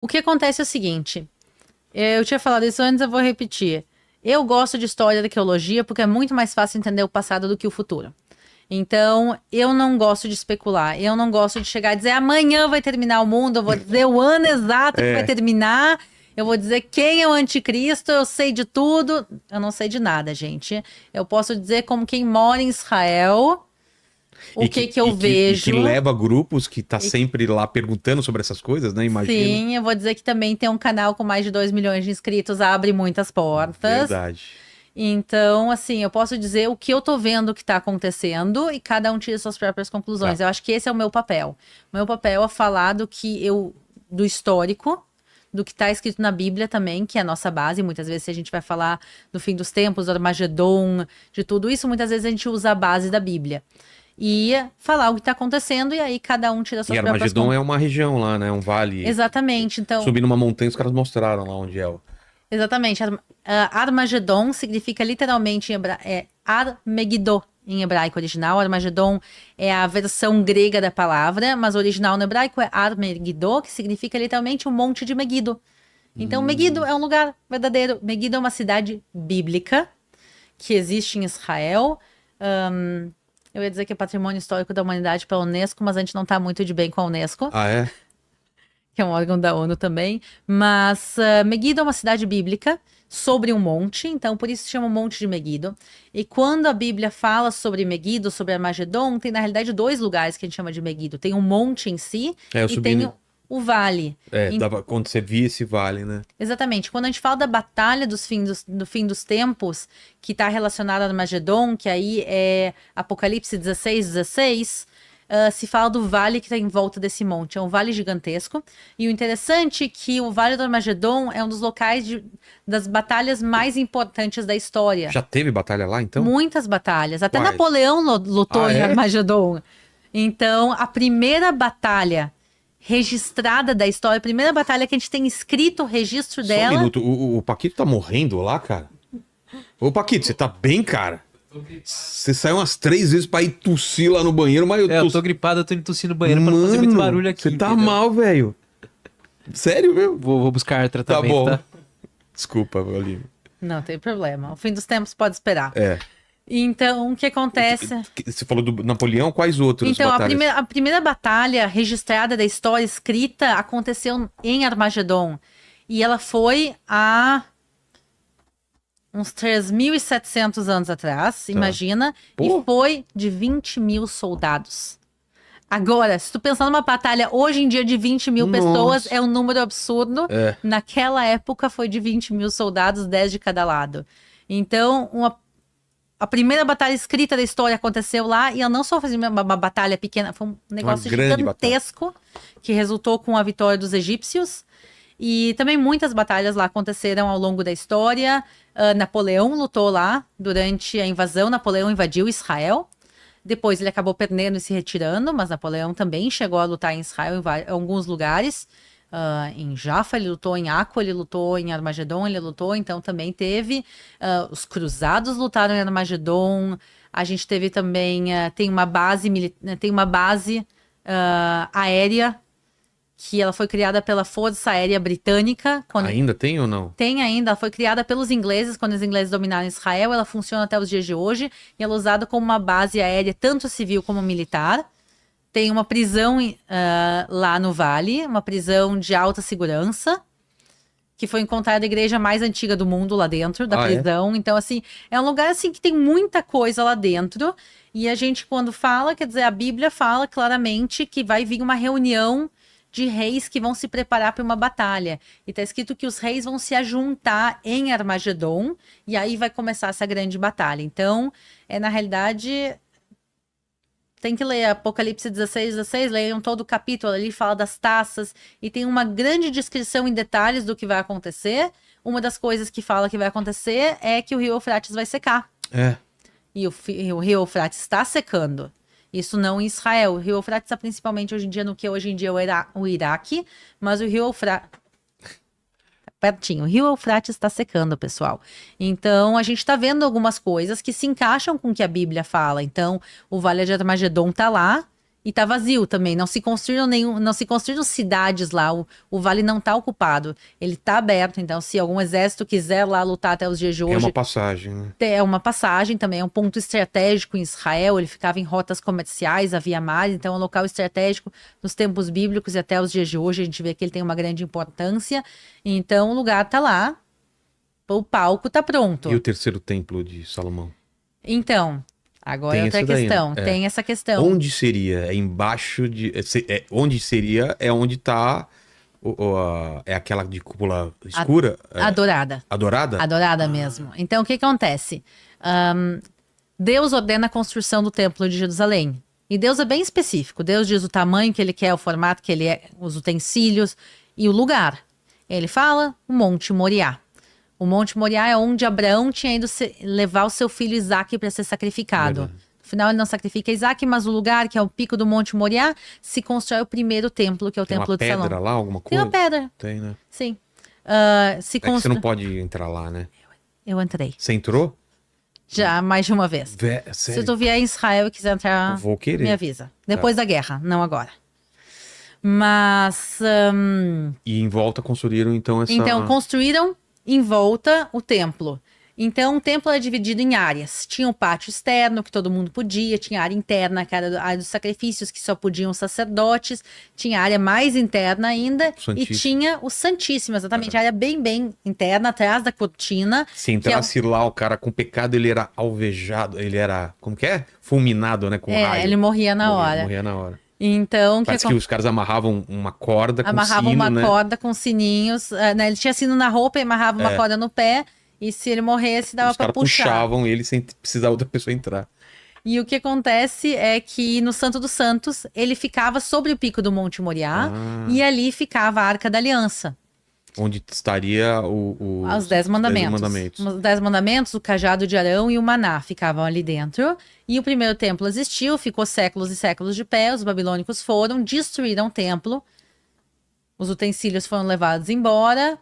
O que acontece é o seguinte, eu tinha falado isso antes, eu vou repetir. Eu gosto de história da arqueologia porque é muito mais fácil entender o passado do que o futuro. Então, eu não gosto de especular. Eu não gosto de chegar e dizer amanhã vai terminar o mundo, eu vou dizer o ano exato que vai terminar, eu vou dizer quem é o anticristo, eu sei de tudo. Eu não sei de nada, gente. Eu posso dizer como quem mora em Israel, o que eu vejo. Que leva grupos que tá sempre lá perguntando sobre essas coisas, né? Imagino. Sim, eu vou dizer que também tem um canal com mais de 2 milhões de inscritos, abre muitas portas. Verdade. Então, assim, eu posso dizer o que eu tô vendo que tá acontecendo e cada um tira suas próprias conclusões. Tá. Eu acho que esse é o meu papel. O meu papel é falar do histórico, do que tá escrito na Bíblia também, que é a nossa base. Muitas vezes, se a gente vai falar do fim dos tempos, do Armagedon, de tudo isso, muitas vezes a gente usa a base da Bíblia. E falar o que tá acontecendo, e aí cada um tira suas E próprias Armagedon é uma região lá, né? Um vale. Exatamente, então. Subindo uma montanha, os caras mostraram lá onde é. Exatamente. Armagedon significa literalmente Armegiddo em hebraico original. Armagedon é a versão grega da palavra, mas o original no hebraico é Armegiddo, que significa literalmente um monte de Meguido. Então, Meguido é um lugar verdadeiro. Meguido é uma cidade bíblica que existe em Israel. Eu ia dizer que é patrimônio histórico da humanidade pela Unesco, mas a gente não está muito de bem com a Unesco. Ah, é? Que é um órgão da ONU também, mas Meguido é uma cidade bíblica sobre um monte, então por isso se chama Monte de Meguido. E quando a Bíblia fala sobre Meguido, sobre Armagedon, tem na realidade dois lugares que a gente chama de Meguido. Tem o monte em si Eu e subi, tem né? o vale. Quando você via esse vale, né? Exatamente. Quando a gente fala da batalha do fim dos tempos, que está relacionada a Armagedon, que aí é Apocalipse 16:16, se fala do vale que está em volta desse monte. É um vale gigantesco. E o interessante é que o Vale do Armagedon é um dos locais das batalhas mais importantes da história. Já teve batalha lá, então? Muitas batalhas. Até Quais? Napoleão lutou em é? Armagedon. Então, a primeira batalha registrada da história, a primeira batalha que a gente tem escrito o registro Só dela. um minuto, o Paquito tá morrendo lá, cara? Ô, Paquito, você tá bem, cara? Você saiu umas 3 vezes pra ir tossir lá no banheiro, mas eu tô gripado, eu tô indo tossir no banheiro pra não fazer muito barulho aqui. Você tá entendeu? mal, velho. Sério, meu? Vou buscar Tá tratamento, bom. tá? Desculpa, Olívio. Não tem problema. O fim dos tempos pode esperar. É. Então, o que acontece? Você falou do Napoleão, quais outros Então, batalhas? a primeira batalha registrada da história escrita aconteceu em Armagedon. E ela foi há uns 3.700 anos atrás, imagina. Pô. E foi de 20 mil soldados. Agora, se tu pensar numa batalha hoje em dia de 20 mil pessoas, é um número absurdo. É. Naquela época foi de 20 mil soldados, 10 de cada lado. Então, a primeira batalha escrita da história aconteceu lá, e ela não só fez uma batalha pequena, foi um negócio grande gigantesco que resultou com a vitória dos egípcios. E também muitas batalhas lá aconteceram ao longo da história. Napoleão lutou lá durante a invasão. Napoleão invadiu Israel. Depois ele acabou perdendo e se retirando, mas Napoleão também chegou a lutar em Israel em alguns lugares. Em Jaffa ele lutou, em Akko ele lutou, em Armagedon ele lutou, então também teve. Os cruzados lutaram em Armagedon. A gente teve também, tem uma base aérea que ela foi criada pela Força Aérea Britânica. Ainda tem ou não? Tem ainda, ela foi criada pelos ingleses, quando os ingleses dominaram Israel, ela funciona até os dias de hoje, e ela é usada como uma base aérea, tanto civil como militar. Tem uma prisão lá no Vale, uma prisão de alta segurança, que foi encontrada a igreja mais antiga do mundo lá dentro da prisão. Então, assim, é um lugar assim que tem muita coisa lá dentro, e a gente, quando fala, quer dizer, a Bíblia fala claramente que vai vir uma reunião de reis que vão se preparar para uma batalha. E está escrito que os reis vão se ajuntar em Armagedon, e aí vai começar essa grande batalha. Então, na realidade, tem que ler Apocalipse 16:16, leiam todo o capítulo ali, fala das taças, e tem uma grande descrição em detalhes do que vai acontecer. Uma das coisas que fala que vai acontecer é que o rio Eufrates vai secar. E o rio Eufrates está secando. Isso não em Israel. O rio Eufrates está principalmente hoje em dia no que hoje em dia é o Iraque, mas o rio Eufrates... pertinho. O rio Eufrates está secando, pessoal. Então, a gente está vendo algumas coisas que se encaixam com o que a Bíblia fala. Então, o Vale de Armagedon está lá, E tá vazio também, não se construíram cidades lá, o vale não tá ocupado, ele tá aberto, então se algum exército quiser lá lutar até os dias de hoje... É uma passagem, né? É uma passagem também, é um ponto estratégico em Israel, ele ficava em rotas comerciais, havia mar, então é um local estratégico nos tempos bíblicos e até os dias de hoje, a gente vê que ele tem uma grande importância, então o lugar tá lá, o palco tá pronto. E o terceiro templo de Salomão? Então, agora Tem é outra essa daí, né? questão, É. tem essa questão. Onde seria? É embaixo de... onde seria é onde tá... é aquela de cúpula escura? Adorada. Adorada? Adorada mesmo. Então, o que acontece? Deus ordena a construção do Templo de Jerusalém. E Deus é bem específico. Deus diz o tamanho que ele quer, o formato que ele é, os utensílios e o lugar. Ele fala o Monte Moriá. O Monte Moriá é onde Abraão tinha ido levar o seu filho Isaque para ser sacrificado. Verdade. No final, ele não sacrifica Isaque, mas o lugar, que é o pico do Monte Moriá, se constrói o primeiro templo, que é o Tem Templo uma de Salomão. pedra lá, alguma Tem coisa? uma pedra, Tem, né? sim. É que você não pode entrar lá, né? Eu entrei. Você entrou? Já mais de uma vez. Se Sério? tu vier em Israel e quiser entrar, Eu vou querer. me avisa. Depois da guerra, não agora. Mas, E em volta construíram, então, essa... então, construíram em volta o templo. Então, o templo é dividido em áreas. Tinha o pátio externo, que todo mundo podia. Tinha a área interna, que era a área dos sacrifícios, que só podiam os sacerdotes. Tinha a área mais interna ainda. E Santíssimo. tinha o Santíssimo, exatamente. A área bem, bem interna, atrás da cortina. Se entrasse lá, o cara com pecado, ele era alvejado, ele era, como que é? Fulminado, né? Com raio. Ele morria na hora. Morria na hora. Então, Parece que os caras amarravam uma corda com amarravam sino, uma né? corda com sininhos, né? Ele tinha sino na roupa e amarrava uma corda no pé. E se ele morresse, dava Os pra caras puxar. puxavam ele sem precisar outra pessoa entrar. E o que acontece é que no Santo dos Santos, ele ficava sobre o pico do Monte Moriá. E ali ficava a Arca da Aliança. Onde estaria Os 10 mandamentos. Os 10 mandamentos, o cajado de Arão e o maná ficavam ali dentro. E o primeiro templo existiu, ficou séculos e séculos de pé. Os babilônicos foram, destruíram o templo. Os utensílios foram levados embora.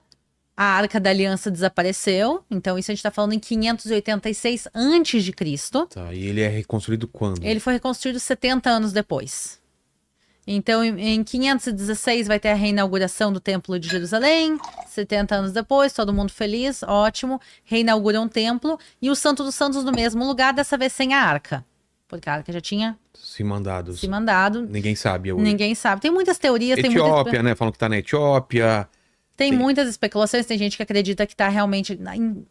A Arca da Aliança desapareceu. Então, isso a gente está falando em 586 a.C. Tá, e ele é reconstruído quando? Ele foi reconstruído 70 anos depois. Então, em 516 vai ter a reinauguração do Templo de Jerusalém. 70 anos depois, todo mundo feliz, ótimo. Reinaugura um templo. E o Santo dos Santos no mesmo lugar, dessa vez sem a arca. Porque a arca já tinha Se mandados. se mandado. Ninguém sabe hoje. Ninguém sabe. Tem muitas teorias. Etiópia, né? Falam que tá na Etiópia. Tem muitas especulações, tem gente que acredita que está realmente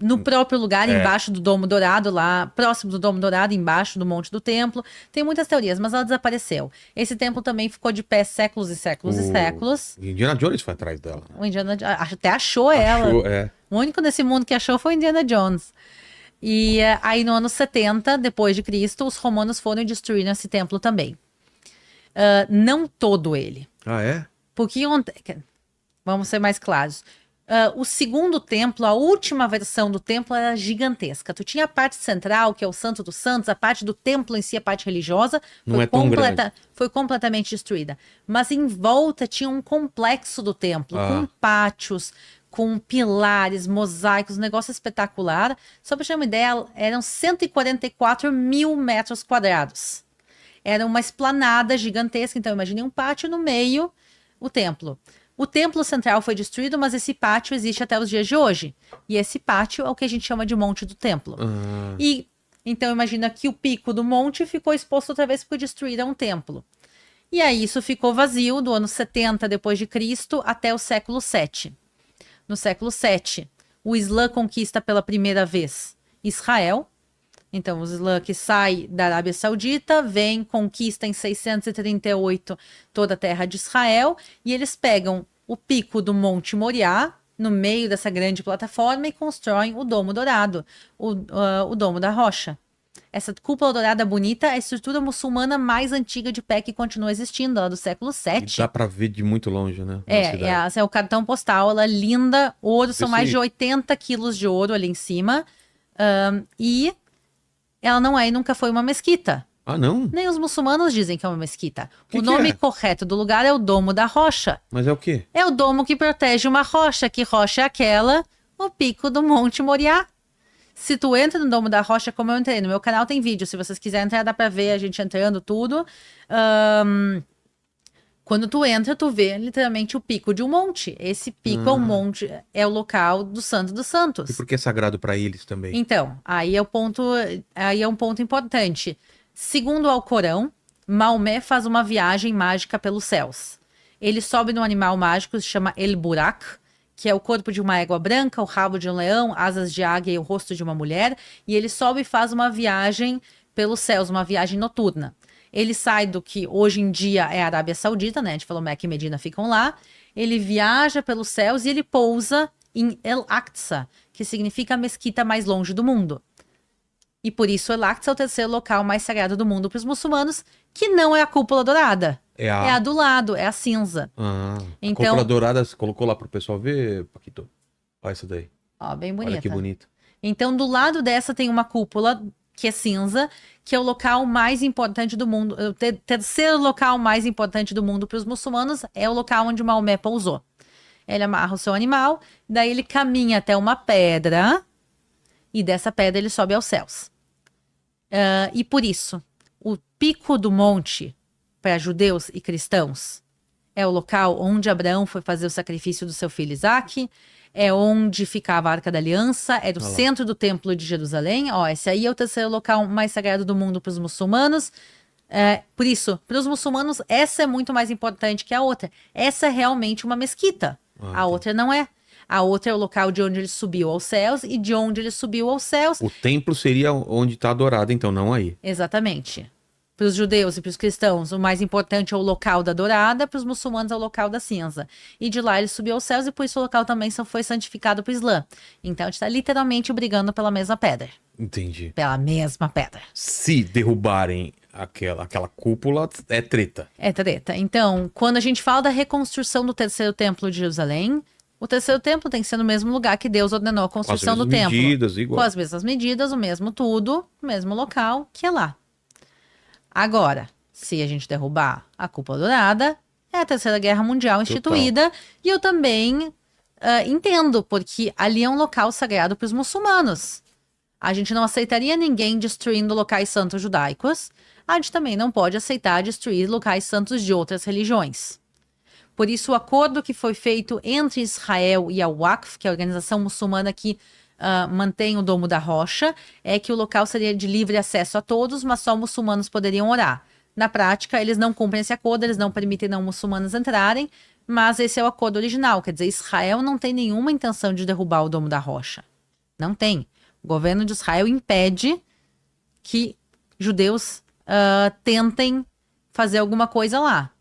no próprio lugar, embaixo do Domo Dourado, lá próximo do Domo Dourado, embaixo do Monte do Templo. Tem muitas teorias, mas ela desapareceu. Esse templo também ficou de pé séculos e séculos e séculos. Indiana Jones foi atrás dela. O Indiana até achou ela. É. O único nesse mundo que achou foi Indiana Jones. E aí no ano 70, depois de Cristo, os romanos foram e destruíram esse templo também. Não todo ele. Ah, é? Porque vamos ser mais claros. O segundo templo, a última versão do templo era gigantesca. Tu tinha a parte central, que é o Santo dos Santos, a parte do templo em si, a parte religiosa, Não é tão grande. foi completamente destruída. Mas em volta tinha um complexo do templo, com pátios, com pilares, mosaicos, um negócio espetacular. Só para ter uma ideia, eram 144 mil metros quadrados. Era uma esplanada gigantesca, então imagine um pátio no meio, o templo. O templo central foi destruído, mas esse pátio existe até os dias de hoje. E esse pátio é o que a gente chama de Monte do Templo. E então imagina que o pico do monte ficou exposto outra vez porque destruíram o templo. E aí isso ficou vazio do ano 70 depois de Cristo até o século 7. No século 7, o Islã conquista pela primeira vez Israel. Então, o Islã que sai da Arábia Saudita, vem, conquista em 638 toda a terra de Israel, e eles pegam o pico do Monte Moriá, no meio dessa grande plataforma, e constroem o Domo Dourado, o Domo da Rocha. Essa cúpula dourada bonita é a estrutura muçulmana mais antiga de pé que continua existindo, lá do século VII. E dá pra ver de muito longe, né? É o cartão postal, ela é linda, ouro, são mais aí. de 80 quilos de ouro ali em cima, e ela não é e nunca foi uma mesquita. Ah, não? Nem os muçulmanos dizem que é uma mesquita. Que O nome é? correto do lugar é o Domo da Rocha. Mas é o quê? É o domo que protege uma rocha. Que rocha é aquela? O pico do Monte Moriá. Se tu entra no Domo da Rocha, como eu entrei, no meu canal tem vídeo, se vocês quiserem entrar, dá pra ver a gente entrando, tudo. Quando tu entra, tu vê literalmente o pico de um monte. Esse pico é um monte, é o local do Santo dos Santos. E por que é sagrado para eles também? Então, aí é um ponto importante. Segundo o Alcorão, Maomé faz uma viagem mágica pelos céus. Ele sobe num animal mágico que se chama El Burak, que é o corpo de uma égua branca, o rabo de um leão, asas de águia e o rosto de uma mulher, e ele sobe e faz uma viagem pelos céus, uma viagem noturna. Ele sai do que hoje em dia é a Arábia Saudita, né? A gente falou Meca e Medina ficam lá. Ele viaja pelos céus e ele pousa em El Aqsa, que significa a mesquita mais longe do mundo. E por isso El Aqsa é o terceiro local mais sagrado do mundo para os muçulmanos, que não é a cúpula dourada. É a do lado, é a cinza. Então, a cúpula dourada você colocou lá pro pessoal ver, Paquito? Olha isso daí. Ó, bem bonita. Olha que bonito. Então, do lado dessa tem uma cúpula que é cinza, que é o local mais importante do mundo. O terceiro local mais importante do mundo para os muçulmanos é o local onde Maomé pousou. Ele amarra o seu animal, daí ele caminha até uma pedra, e dessa pedra ele sobe aos céus. E por isso, o pico do monte, para judeus e cristãos, é o local onde Abraão foi fazer o sacrifício do seu filho Isaque, é onde ficava a Arca da Aliança, era o centro do Templo de Jerusalém. Ó, esse aí é o terceiro local mais sagrado do mundo para os muçulmanos. Por isso, para os muçulmanos, essa é muito mais importante que a outra. Essa é realmente uma mesquita. A outra não é. A outra é o local de onde ele subiu aos céus, e de onde ele subiu aos céus... O templo seria onde está adorado, então, não aí. Exatamente. Para os judeus e para os cristãos, o mais importante é o local da dourada, para os muçulmanos é o local da cinza. E de lá ele subiu aos céus, e por isso o local também só foi santificado para o Islã. Então a gente está literalmente brigando pela mesma pedra. Entendi. Pela mesma pedra. Se derrubarem aquela cúpula, é treta. É treta. Então, quando a gente fala da reconstrução do terceiro templo de Jerusalém, o terceiro templo tem que ser no mesmo lugar que Deus ordenou a construção do templo. Com as mesmas medidas, igual. Com as mesmas medidas, o mesmo tudo, o mesmo local, que é lá. Agora, se a gente derrubar a cúpula dourada, é a Terceira Guerra Mundial instituída. Total. E eu também entendo, porque ali é um local sagrado para os muçulmanos. A gente não aceitaria ninguém destruindo locais santos judaicos. A gente também não pode aceitar destruir locais santos de outras religiões. Por isso, o acordo que foi feito entre Israel e a Waqf, que é a organização muçulmana que mantém o Domo da Rocha, é que o local seria de livre acesso a todos, mas só muçulmanos poderiam orar. Na prática, eles não cumprem esse acordo, eles não permitem não muçulmanos entrarem, mas esse é o acordo original. Quer dizer, Israel não tem nenhuma intenção de derrubar o Domo da Rocha. Não tem. O governo de Israel impede que judeus tentem fazer alguma coisa lá.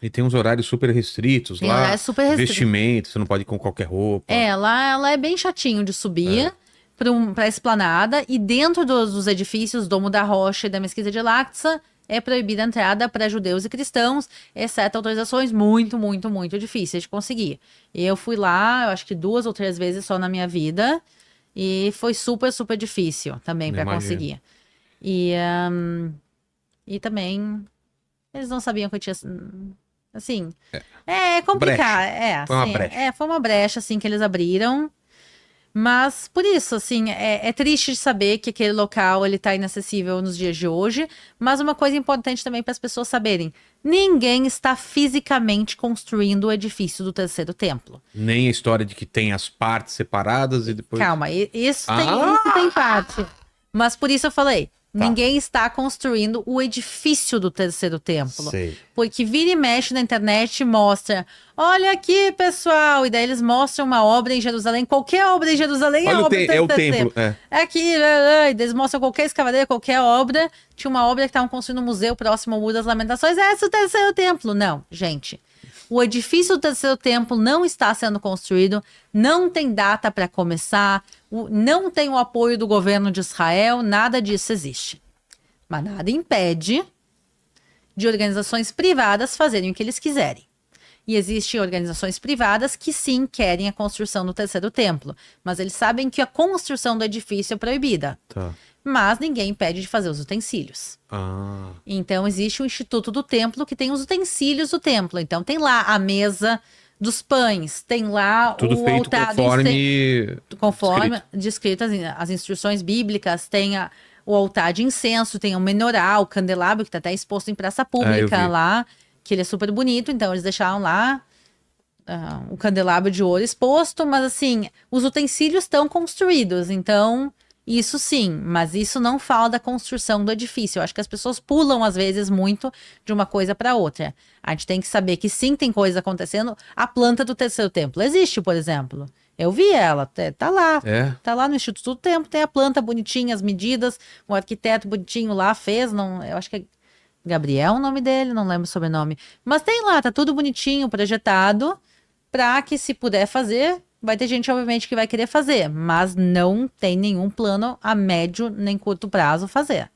E tem uns horários super restritos lá. Vestimento, você não pode ir com qualquer roupa. Lá é bem chatinho de subir para a esplanada. E dentro dos edifícios, Domo da Rocha e da Mesquita de Al-Aqsa, é proibida a entrada para judeus e cristãos, exceto autorizações muito, muito, muito difíceis de conseguir. Eu fui lá, eu acho que 2 ou 3 vezes só na minha vida. E foi super, super difícil também para conseguir. E também, eles não sabiam que eu tinha... Assim, é complicado. Foi uma brecha. Foi uma brecha, assim, que eles abriram. Mas, por isso, assim, é triste de saber que aquele local, ele tá inacessível nos dias de hoje. Mas uma coisa importante também para as pessoas saberem. Ninguém está fisicamente construindo o edifício do terceiro templo. Nem a história de que tem as partes separadas e depois... Calma, isso tem parte. Mas por isso eu falei... Ninguém está construindo o edifício do terceiro templo. Sei. Porque vira e mexe na internet e mostra. Olha aqui, pessoal. E daí eles mostram uma obra em Jerusalém. Qualquer obra em Jerusalém é obra do terceiro templo. É aqui. Eles mostram qualquer escavadeira, qualquer obra. Tinha uma obra que estavam construindo um museu próximo ao Muro das Lamentações. Esse é o terceiro templo. Não, gente. O edifício do terceiro templo não está sendo construído, não tem data para começar, não tem o apoio do governo de Israel, nada disso existe. Mas nada impede de organizações privadas fazerem o que eles quiserem. E existem organizações privadas que sim querem a construção do terceiro templo, mas eles sabem que a construção do edifício é proibida. Tá. Mas ninguém impede de fazer os utensílios. Então existe o Instituto do Templo que tem os utensílios do templo. Então tem lá a mesa Dos pães, tem lá Tudo o feito altar conforme descrito as instruções bíblicas, tem o altar de incenso, tem o menorá, o candelabro, que está até exposto em praça eu pública vi. lá, que ele é super bonito, então eles deixaram lá o candelabro de ouro exposto, mas assim, os utensílios estão construídos, então isso sim, mas isso não fala da construção do edifício. Eu acho que as pessoas pulam às vezes muito de uma coisa para outra. A gente tem que saber que sim, tem coisa acontecendo. A planta do terceiro templo existe, por exemplo. Eu vi ela, tá lá. É. Tá lá no Instituto do Templo, tem a planta bonitinha, as medidas, um arquiteto bonitinho lá fez, não, eu acho que é Gabriel o nome dele, não lembro o sobrenome. Mas tem lá, tá tudo bonitinho, projetado, para que se puder fazer, vai ter gente, obviamente, que vai querer fazer, mas não tem nenhum plano a médio nem curto prazo fazer.